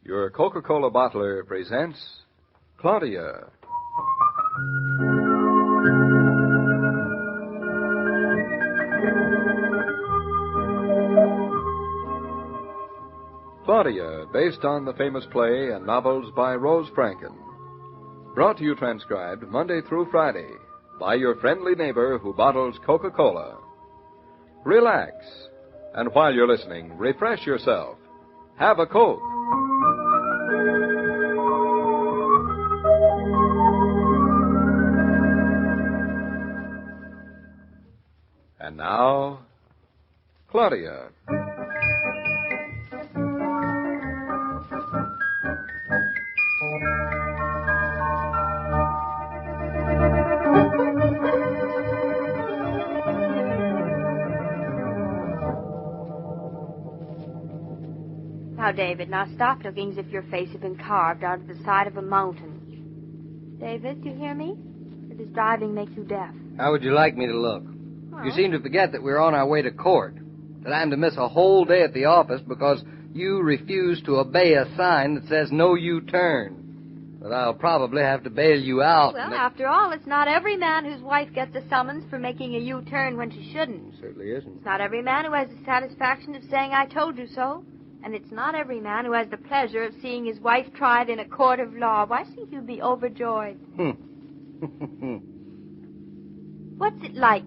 Your Coca-Cola bottler presents Claudia. Claudia, based on the famous play and novels by Rose Franken. Brought to you transcribed Monday through Friday by your friendly neighbor who bottles Coca-Cola. Relax, and while you're listening, refresh yourself. Have a Coke. And now, Claudia. Now, David, now stop looking as if your face had been carved out of the side of a mountain. David, do you hear me? Or does driving make you deaf? How would you like me to look? Well, You seem to forget that we're on our way to court, that I'm to miss a whole day at the office because you refuse to obey a sign that says no U-turn. But I'll probably have to bail you out. Well, after all, it's not every man whose wife gets a summons for making a U-turn when she shouldn't. It certainly isn't. It's not every man who has the satisfaction of saying, I told you so. And it's not every man who has the pleasure of seeing his wife tried in a court of law. Why should you be overjoyed? What's it like,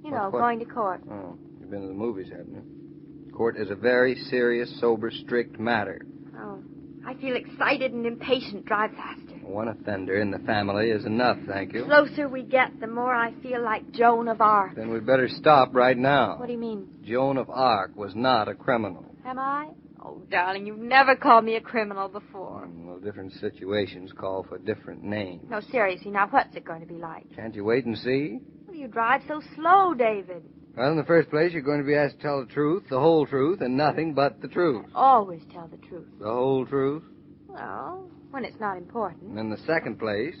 What? going to court? Oh, you've been to the movies, haven't you? Court is a very serious, sober, strict matter. Oh, I feel excited and impatient. Drive faster. One offender in the family is enough, thank you. The closer we get, the more I feel like Joan of Arc. Then we'd better stop right now. What do you mean? Joan of Arc was not a criminal. Am I? Oh, darling, you've never called me a criminal before. Well, different situations call for different names. No, seriously, now what's it going to be like? Can't you wait and see? Well, you drive so slow, David. Well, in the first place, you're going to be asked to tell the truth, the whole truth, and nothing but the truth. I always tell the truth. The whole truth? Well, when it's not important. And in the second place,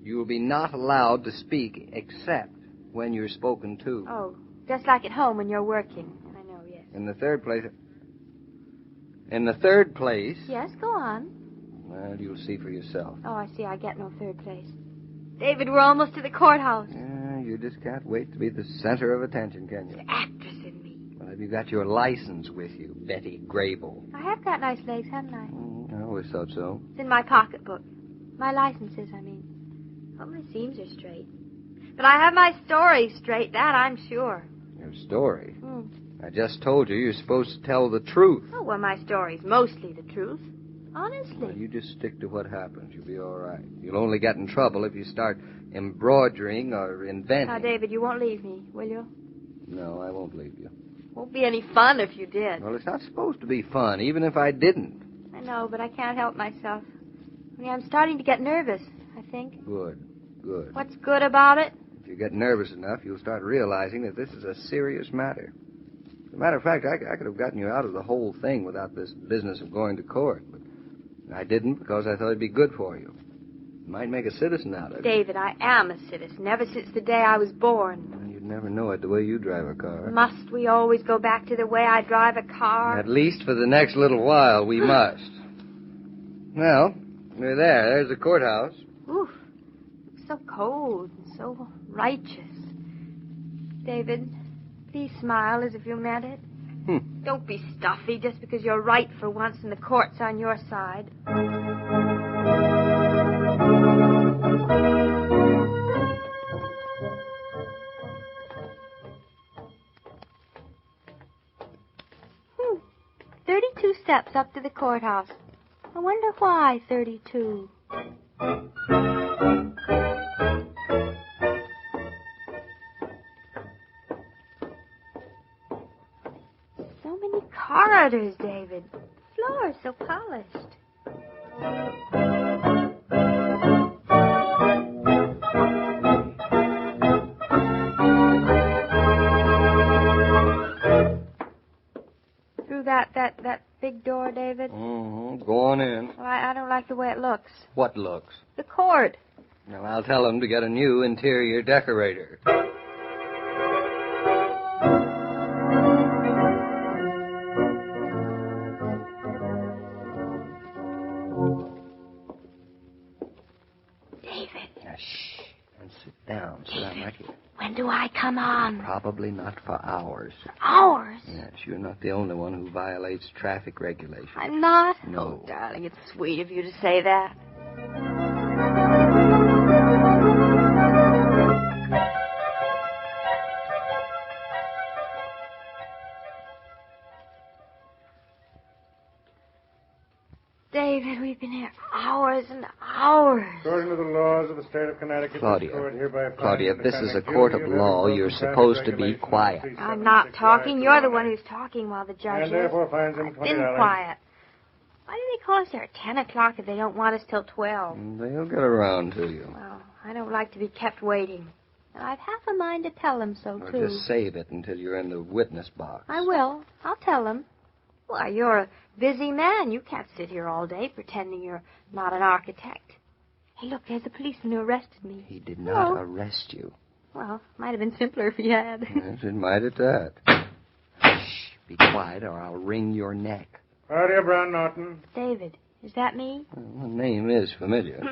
you will be not allowed to speak except when you're spoken to. Oh, just like at home when you're working. I know, yes. In the third place... Yes, go on. Well, you'll see for yourself. Oh, I see. I get no third place. David, we're almost to the courthouse. Yeah, you just can't wait to be the center of attention, can you? The actress in me. Well, have you got your license with you, Betty Grable? I have got nice legs, haven't I? I always thought so. It's in my pocketbook. My licenses, I mean. Well, my seams are straight. But I have my story straight, that I'm sure. Your story? I just told you you're supposed to tell the truth. Oh, well, my story's mostly the truth. Honestly. Well, you just stick to what happens. You'll be all right. You'll only get in trouble if you start embroidering or inventing. Now, David, you won't leave me, will you? No, I won't leave you. Won't be any fun if you did. Well, it's not supposed to be fun, even if I didn't. I know, but I can't help myself. I mean, I'm starting to get nervous, I think. Good. What's good about it? If you get nervous enough, you'll start realizing that this is a serious matter. As a matter of fact, I could have gotten you out of the whole thing without this business of going to court. But I didn't because I thought it'd be good for you. It might make a citizen out of you. David, I am a citizen ever since the day I was born. Well, you'd never know it the way you drive a car. Must we always go back to the way I drive a car? At least for the next little while, we must. Well, we're there. There's the courthouse. Oof. It's so cold and so righteous. David, please smile as if you meant it. Don't be stuffy just because you're right for once and the court's on your side. Hmm. 32 steps up to the courthouse. I wonder why 32. So many corridors, David. The floor is so polished. Through that big door, David? Mm-hmm. Go on in. Well, I don't like the way it looks. What looks? The court. Well, I'll tell them to get a new interior decorator. do I come on? Probably not for hours. Hours? Yes, you're not the only one who violates traffic regulations. I'm not? No. Oh, darling, it's sweet of you to say that. David, we've been here hours and hours. According to the laws of the state of Connecticut, Claudia, this is a court of law. You're supposed to be quiet. I'm not talking. You're the one who's talking while the judge And therefore fines him I've $20. been quiet. Why do they call us there at 10 o'clock if they don't want us till 12? They'll get around to you. Well, I don't like to be kept waiting. And I've half a mind to tell them so, Or too. just save it until you're in the witness box. I will. I'll tell them. Why, you're a busy man. You can't sit here all day pretending you're not an architect. Hey, look, there's the policeman who arrested me. He did not arrest you. Well, might have been simpler if he had. Yes, it might at that. Shh, be quiet or I'll wring your neck. Claudia Brown Naughton. David, is that me? Well, the name is familiar.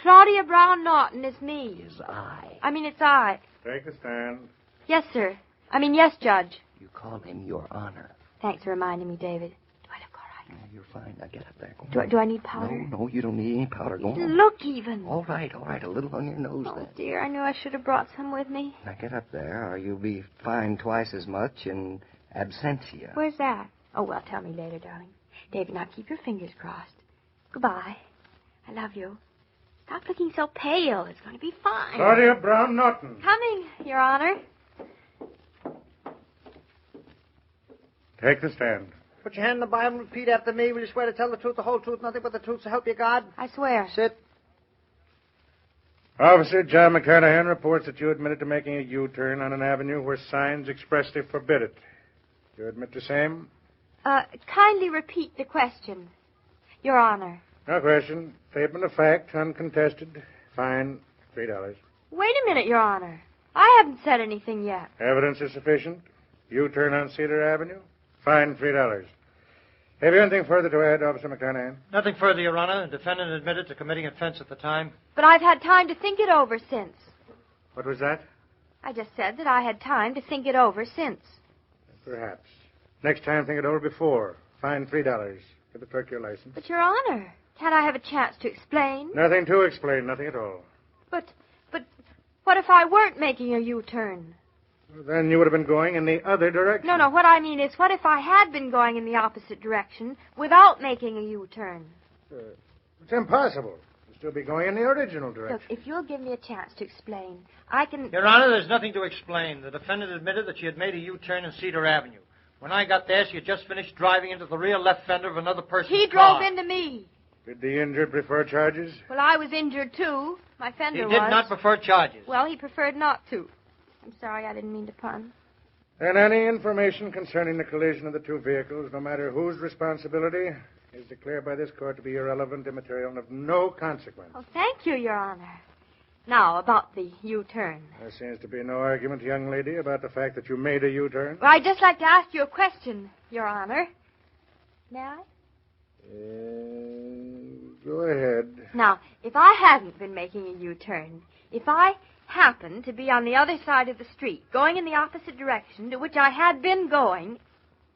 Claudia Brown Naughton is me. Is I. It's I. Take a stand. Yes, sir. Yes, Judge. You call him Your Honor. Thanks for reminding me, David. Do I look all right? Yeah, you're fine. Now get up there. Go on. Do I need powder? No, you don't need any powder. Go on. Look even. All right. A little on your nose Oh, then. dear, I knew I should have brought some with me. Now get up there or you'll be fined twice as much in absentia. Where's that? Oh, well, tell me later, darling. David, now keep your fingers crossed. Goodbye. I love you. Stop looking so pale. It's going to be fine. Claudia Brown Naughton. Coming, Your Honor. Take the stand. Put your hand in the Bible and repeat after me. Will you swear to tell the truth, the whole truth, nothing but the truth, so help you God? I swear. Sit. Officer John McCarnahan reports that you admitted to making a U-turn on an avenue where signs expressly forbid it. You admit the same? Kindly repeat the question, Your Honor. No question. Statement of fact, uncontested. Fine, $3. Wait a minute, Your Honor. I haven't said anything yet. Evidence is sufficient. U-turn on Cedar Avenue. Fine, $3. Have you anything further to add, Officer McCarnahan? Nothing further, Your Honor. The defendant admitted to committing offense at the time. But I've had time to think it over since. What was that? I just said that I had time to think it over since. Perhaps. Next time, think it over before. Fine, $3. For the clerk your license. But, Your Honor, can't I have a chance to explain? Nothing to explain, nothing at all. But what if I weren't making a U-turn? Then you would have been going in the other direction. No, what I mean is, what if I had been going in the opposite direction without making a U-turn? It's impossible. You'd still be going in the original direction. Look, if you'll give me a chance to explain, I can... Your Honor, there's nothing to explain. The defendant admitted that she had made a U-turn in Cedar Avenue. When I got there, she had just finished driving into the rear left fender of another person's car. He drove into me. Did the injured prefer charges? Well, I was injured, too. My fender was. He did not prefer charges. Well, he preferred not to. I'm sorry, I didn't mean to pun. And any information concerning the collision of the two vehicles, no matter whose responsibility, is declared by this court to be irrelevant, immaterial, and of no consequence. Oh, thank you, Your Honor. Now, about the U-turn. There seems to be no argument, young lady, about the fact that you made a U-turn. Well, I'd just like to ask you a question, Your Honor. May I? Go ahead. Now, if I hadn't been making a U-turn, if I happened to be on the other side of the street, going in the opposite direction to which I had been going,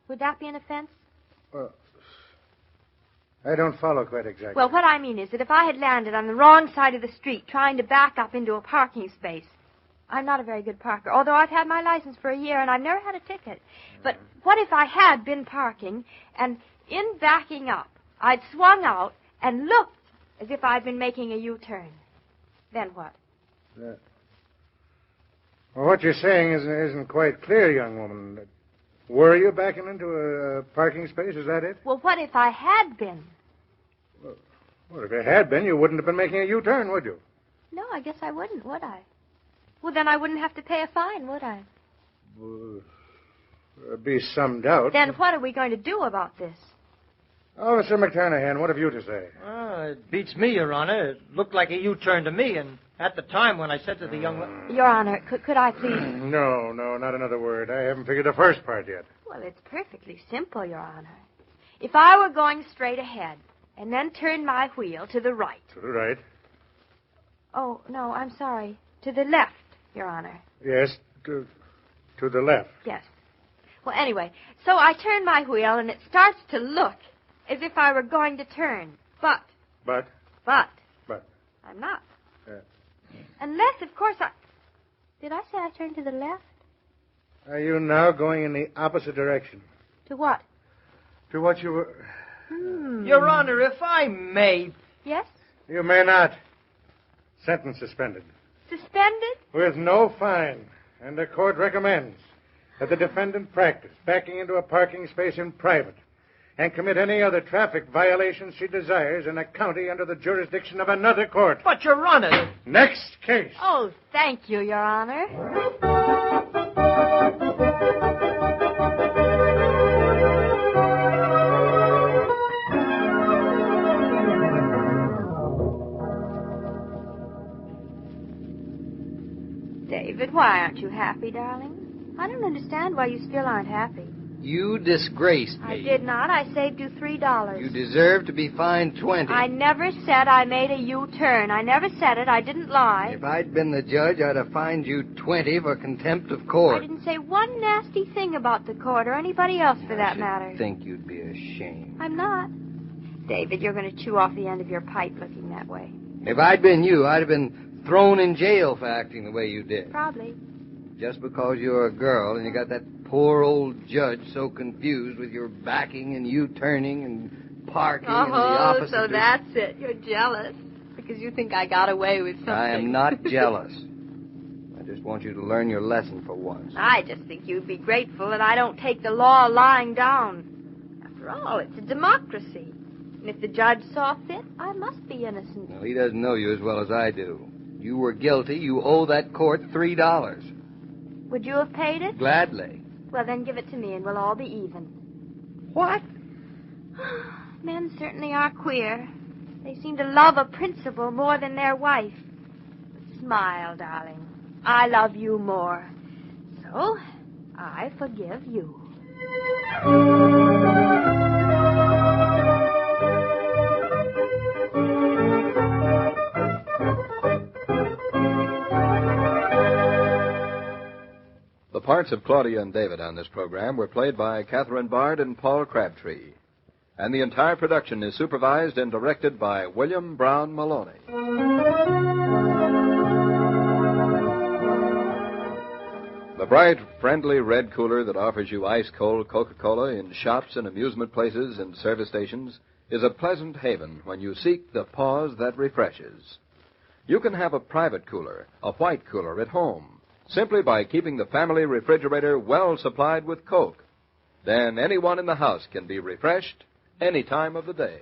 would that be an offense? Well, I don't follow quite exactly. Well, what I mean is that if I had landed on the wrong side of the street trying to back up into a parking space, I'm not a very good parker, although I've had my license for a year and I've never had a ticket. But what if I had been parking and in backing up, I'd swung out and looked as if I'd been making a U-turn? Then what? Well, what you're saying isn't quite clear, young woman. Were you backing into a parking space? Is that it? Well, what if I had been? Well, if you had been, you wouldn't have been making a U-turn, would you? No, I guess I wouldn't, would I? Well, then I wouldn't have to pay a fine, would I? There'd be some doubt. Then what are we going to do about this? Officer McCarnahan, what have you to say? It beats me, Your Honor. It looked like a U-turn to me, and at the time when I said to the young lady... Your Honor, could I please... No, not another word. I haven't figured the first part yet. Well, it's perfectly simple, Your Honor. If I were going straight ahead and then turned my wheel to the right... To the right? Oh, no, I'm sorry. To the left, Your Honor. Yes, To the left. Yes. Well, anyway, so I turn my wheel, and it starts to look as if I were going to turn. But But? I'm not. Unless, of course, Did I say I turned to the left? Are you now going in the opposite direction? To what? To what you were... Your Honor, if I may... Yes? You may not. Sentence suspended. Suspended? With no fine. And the court recommends that the defendant practice backing into a parking space in private and commit any other traffic violations she desires in a county under the jurisdiction of another court. But, Your Honor... Next case. Oh, thank you, Your Honor. David, why aren't you happy, darling? I don't understand why you still aren't happy. You disgraced me. I did not. I saved you $3. You deserve to be fined 20. I never said I made a U-turn. I never said it. I didn't lie. If I'd been the judge, I'd have fined you 20 for contempt of court. I didn't say one nasty thing about the court or anybody else for that matter. I think you'd be ashamed. I'm not. David, you're going to chew off the end of your pipe looking that way. If I'd been you, I'd have been thrown in jail for acting the way you did. Probably. Just because you're a girl and you got that poor old judge so confused with your backing and U-turning and parking in the opposite... so that's it. You're jealous because you think I got away with something. I am not jealous. I just want you to learn your lesson for once. I just think you'd be grateful that I don't take the law lying down. After all, it's a democracy. And if the judge saw fit, I must be innocent. Well, he doesn't know you as well as I do. You were guilty. You owe that court $3. Would you have paid it? Gladly. Well, then give it to me and we'll all be even. What? Men certainly are queer. They seem to love a principal more than their wife. But smile, darling. I love you more. So, I forgive you. The parts of Claudia and David on this program were played by Catherine Bard and Paul Crabtree. And the entire production is supervised and directed by William Brown Meloney. The bright, friendly red cooler that offers you ice-cold Coca-Cola in shops and amusement places and service stations is a pleasant haven when you seek the pause that refreshes. You can have a private cooler, a white cooler at home, simply by keeping the family refrigerator well supplied with Coke. Then anyone in the house can be refreshed any time of the day.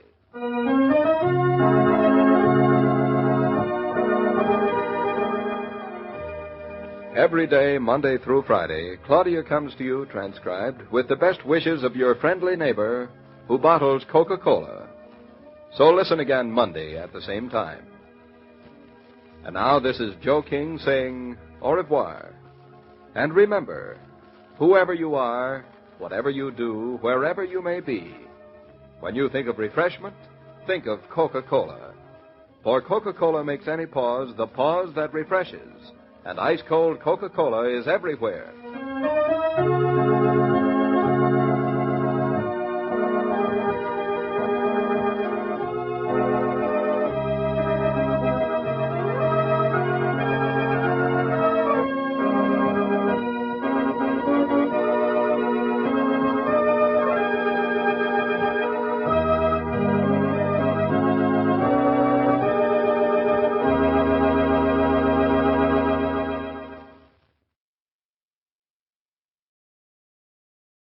Every day, Monday through Friday, Claudia comes to you transcribed with the best wishes of your friendly neighbor who bottles Coca-Cola. So listen again Monday at the same time. And now this is Joe King saying au revoir. And remember, whoever you are, whatever you do, wherever you may be, when you think of refreshment, think of Coca-Cola. For Coca-Cola makes any pause the pause that refreshes. And ice-cold Coca-Cola is everywhere.